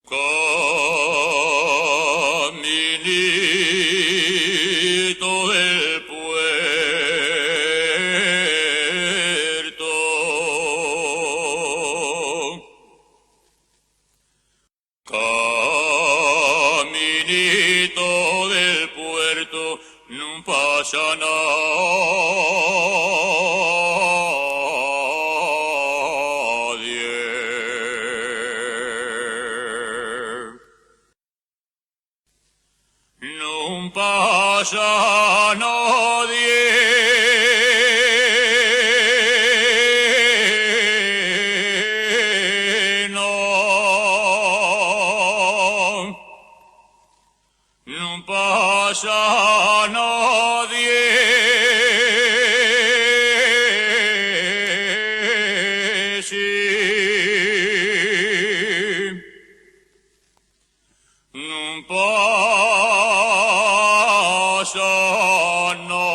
Caminito del puerto, caminito del puerto, no pasa nadie. No pasa nadie, no pasa nadie, sí, no pasa nadie.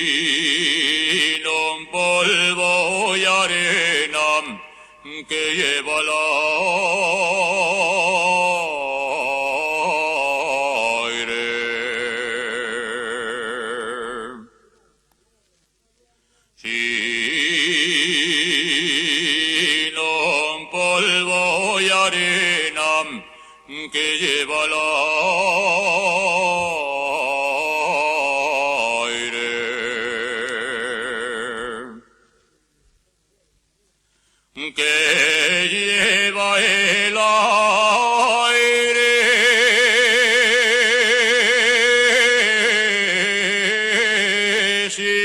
Sino un polvo y arena que lleva el aire. Sino un polvo y arena que lleva el aire. Que lleva el aire, sí,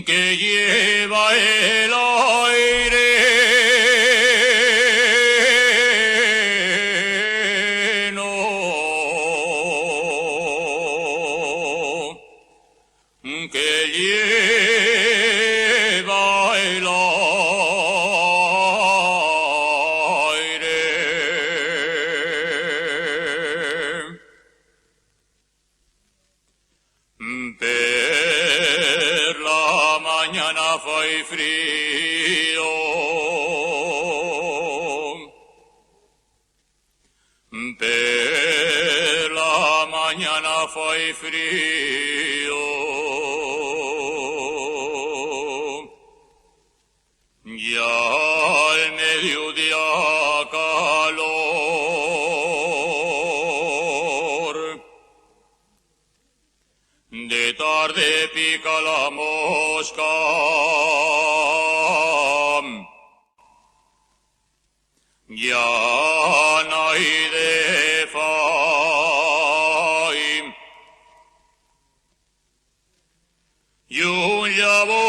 que lleva el aire, no, que lleva el aire. Per la mañana fai frío, per la mañana fai frío, ya al mediodía calor, de tarde pica la mosca, ya no hay de fai, y un llavo